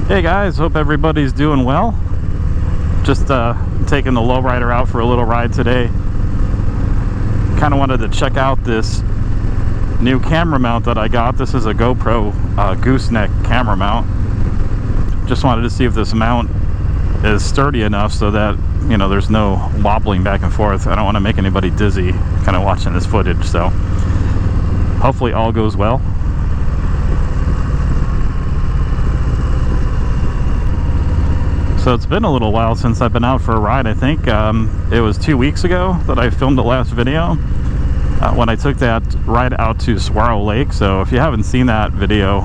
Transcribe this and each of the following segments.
Hey guys, hope everybody's doing well. Just taking the lowrider out for a little ride today. Kind of wanted to check out this new camera mount that I got. This is a GoPro gooseneck camera mount. Just wanted to see if this mount is sturdy enough so that, you know, there's no wobbling back and forth. I don't want to make anybody dizzy kind of watching this footage, so hopefully all goes well. So it's been a little while since I've been out for a ride. I think it was 2 weeks ago that I filmed the last video when I took that ride out to Saguaro Lake. So if you haven't seen that video,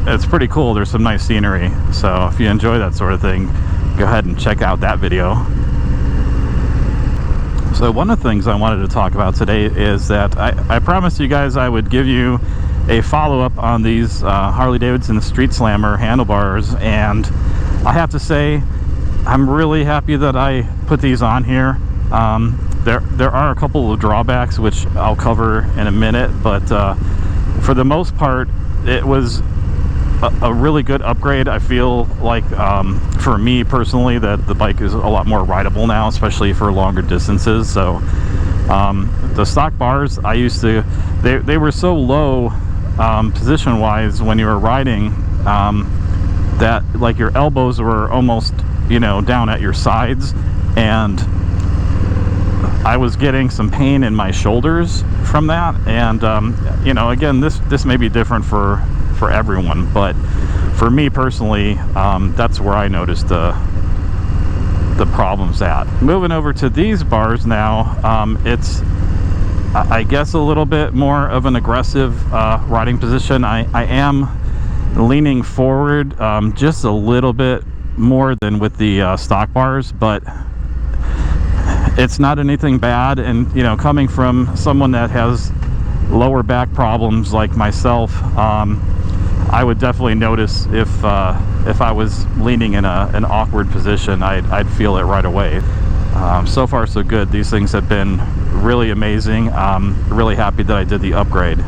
it's pretty cool. There's some nice scenery. So if you enjoy that sort of thing, go ahead and check out that video. So one of the things I wanted to talk about today is that I promised you guys I would give you a follow-up on these Harley-Davidson Street Slammer handlebars, and I have to say I'm really happy that I put these on here. There are a couple of drawbacks which I'll cover in a minute, but for the most part it was a really good upgrade. I feel like for me personally that the bike is a lot more rideable now, especially for longer distances. So the stock bars I used to, they were so low position wise when you were riding that like your elbows were almost, you know, down at your sides, and I was getting some pain in my shoulders from that. And you know, again, this may be different for everyone, but for me personally, that's where I noticed the problems at. Moving over to these bars now, it's I guess a little bit more of an aggressive riding position. I am leaning forward just a little bit more than with the stock bars, but it's not anything bad. And you know, coming from someone that has lower back problems like myself, I would definitely notice if I was leaning in an awkward position. I'd feel it right away. So far so good. These things have been really amazing. Really happy that I did the upgrade.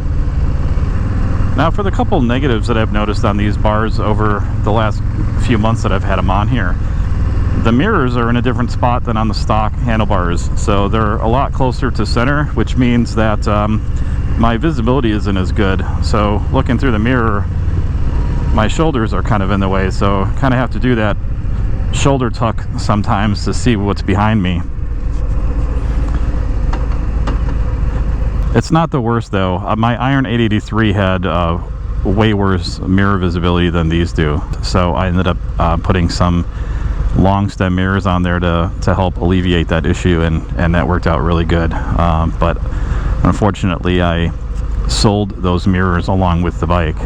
Now for the couple negatives that I've noticed on these bars over the last few months that I've had them on here, the mirrors are in a different spot than on the stock handlebars. So they're a lot closer to center, which means that my visibility isn't as good. So looking through the mirror, my shoulders are kind of in the way, so kind of have to do that shoulder tuck sometimes to see what's behind me. It's not the worst though. My Iron 883 had way worse mirror visibility than these do, so I ended up putting some long stem mirrors on there to help alleviate that issue, and that worked out really good. But unfortunately I sold those mirrors along with the bike.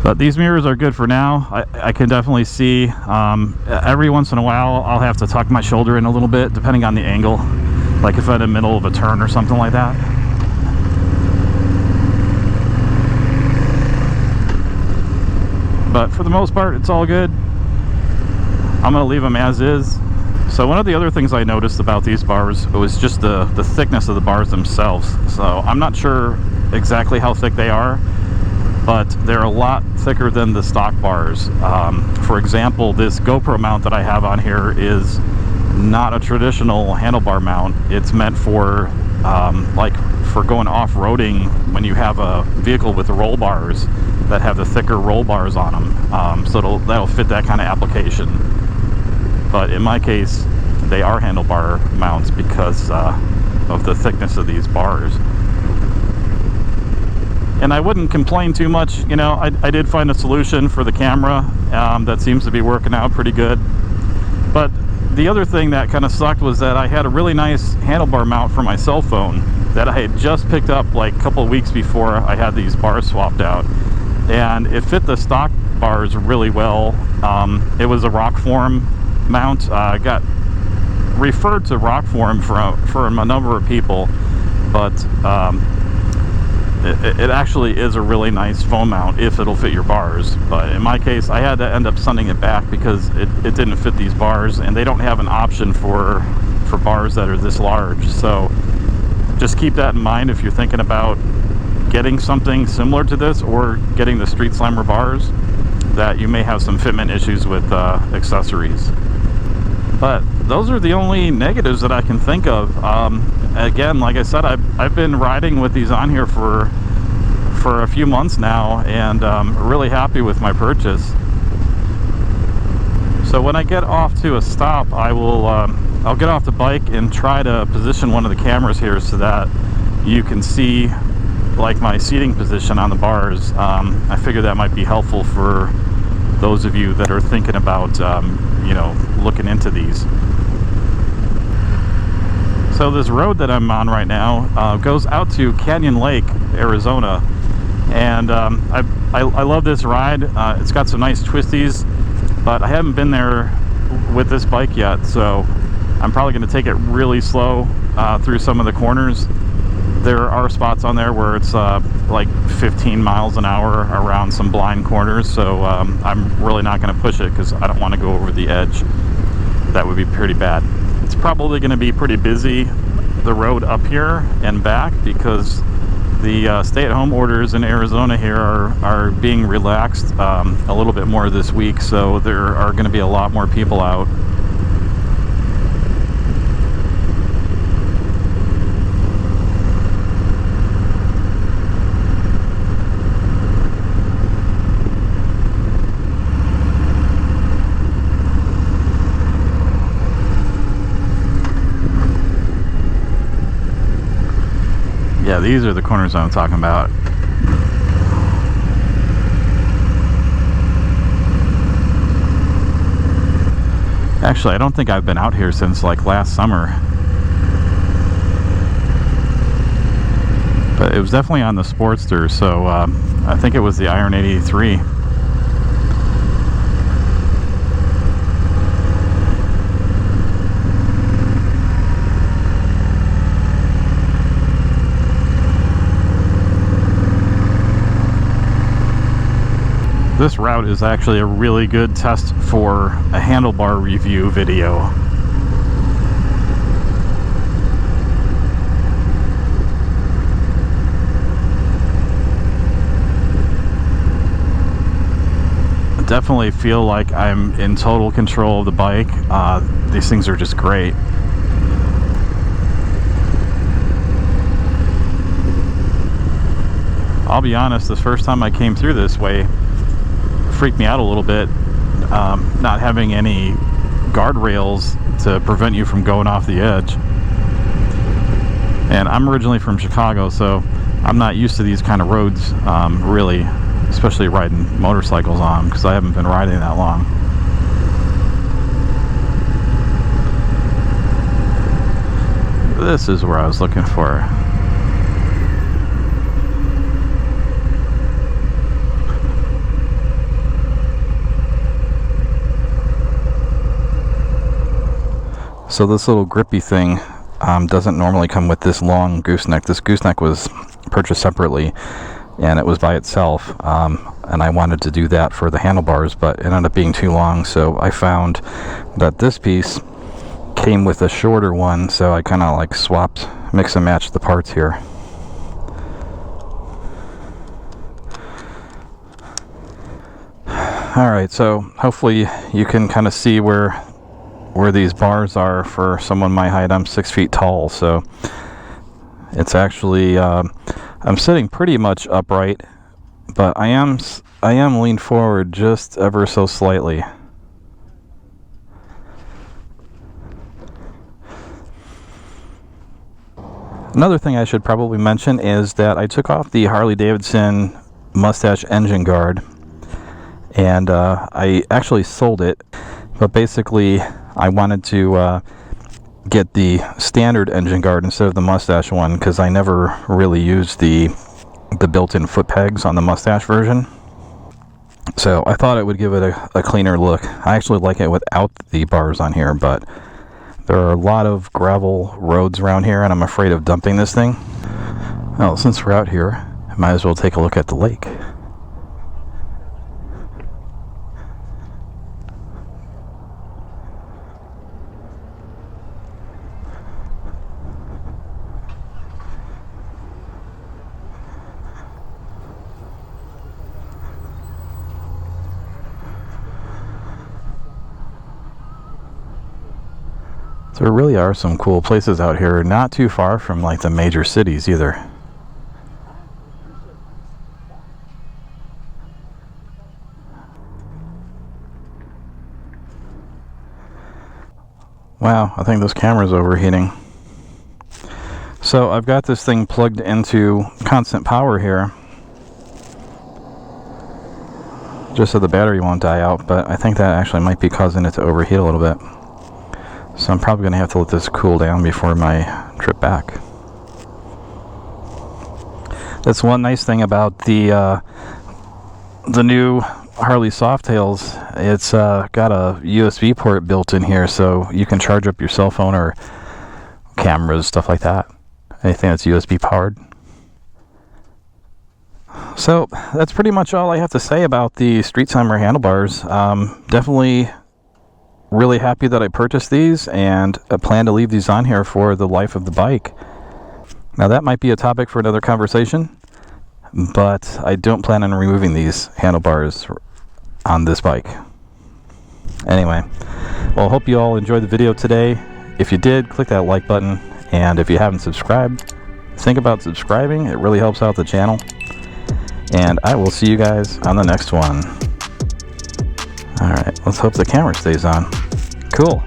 But these mirrors are good for now. I can definitely see every once in a while I'll have to tuck my shoulder in a little bit depending on the angle, like if I'm in the middle of a turn or something like that. But for the most part it's all good. I'm gonna leave them as is. So one of the other things I noticed about these bars was just the thickness of the bars themselves. So I'm not sure exactly how thick they are, but they're a lot thicker than the stock bars. For example, this GoPro mount that I have on here is not a traditional handlebar mount. It's meant for like for going off-roading when you have a vehicle with roll bars that have the thicker roll bars on them. So that'll fit that kind of application. But in my case, they are handlebar mounts because of the thickness of these bars. And I wouldn't complain too much. You know, I did find a solution for the camera that seems to be working out pretty good. But the other thing that kind of sucked was that I had a really nice handlebar mount for my cell phone that I had just picked up like a couple of weeks before I had these bars swapped out. And it fit the stock bars really well. It was a Rockform mount. I got referred to Rockform from a number of people, but it actually is a really nice foam mount if it'll fit your bars. But in my case, I had to end up sending it back because it didn't fit these bars, and they don't have an option for bars that are this large. So just keep that in mind if you're thinking about getting something similar to this or getting the Street Slammer bars. that you may have some fitment issues with accessories. But those are the only negatives that I can think of. Again, like I said, I've been riding with these on here for a few months now, and really happy with my purchase. So when I get off to a stop, I'll get off the bike and try to position one of the cameras here so that you can see like my seating position on the bars. I figure that might be helpful for those of you that are thinking about you know, looking into these. So this road that I'm on right now goes out to Canyon Lake, Arizona, and I love this ride. It's got some nice twisties, but I haven't been there with this bike yet, so I'm probably going to take it really slow through some of the corners. There are spots on there where it's like 15 miles an hour around some blind corners, so I'm really not going to push it because I don't want to go over the edge. That would be pretty bad. It's probably going to be pretty busy, the road up here and back, because the stay-at-home orders in Arizona here are being relaxed a little bit more this week, so there are going to be a lot more people out. Yeah, these are the corners I'm talking about. Actually, I don't think I've been out here since like last summer. But it was definitely on the Sportster, so I think it was the Iron 83. This route is actually a really good test for a handlebar review video. I definitely feel like I'm in total control of the bike. These things are just great. I'll be honest, the first time I came through this way, freaked me out a little bit, not having any guardrails to prevent you from going off the edge. And I'm originally from Chicago, so I'm not used to these kind of roads, really, especially riding motorcycles on, because I haven't been riding that long. This is where I was looking for. So this little grippy thing doesn't normally come with this long gooseneck. This gooseneck was purchased separately, and it was by itself. And I wanted to do that for the handlebars, but it ended up being too long. So I found that this piece came with a shorter one, so I kind of like swapped, mix and match the parts here. Alright, so hopefully you can kind of see where these bars are for someone my height. I'm 6 feet tall, so it's actually I'm sitting pretty much upright, but I am leaned forward just ever so slightly. Another thing I should probably mention is that I took off the Harley-Davidson mustache engine guard, and I actually sold it, but basically I wanted to get the standard engine guard instead of the mustache one, because I never really used the built-in foot pegs on the mustache version. So I thought it would give it a cleaner look. I actually like it without the bars on here, but there are a lot of gravel roads around here, and I'm afraid of dumping this thing. Well, since we're out here, I might as well take a look at the lake. There really are some cool places out here, not too far from like the major cities either. Wow, I think this camera's overheating. So I've got this thing plugged into constant power here, just so the battery won't die out, but I think that actually might be causing it to overheat a little bit. So I'm probably going to have to let this cool down before my trip back. That's one nice thing about the new Harley Softails. It's got a USB port built in here, so you can charge up your cell phone or cameras, stuff like that. Anything that's USB powered. So that's pretty much all I have to say about the Slamnmer handlebars. Definitely really happy that I purchased these, and I plan to leave these on here for the life of the bike. Now that might be a topic for another conversation, but I don't plan on removing these handlebars on this bike. Anyway, well, I hope you all enjoyed the video today. If you did, click that like button, and if you haven't subscribed, think about subscribing. It really helps out the channel, and I will see you guys on the next one. Alright, let's hope the camera stays on. Cool.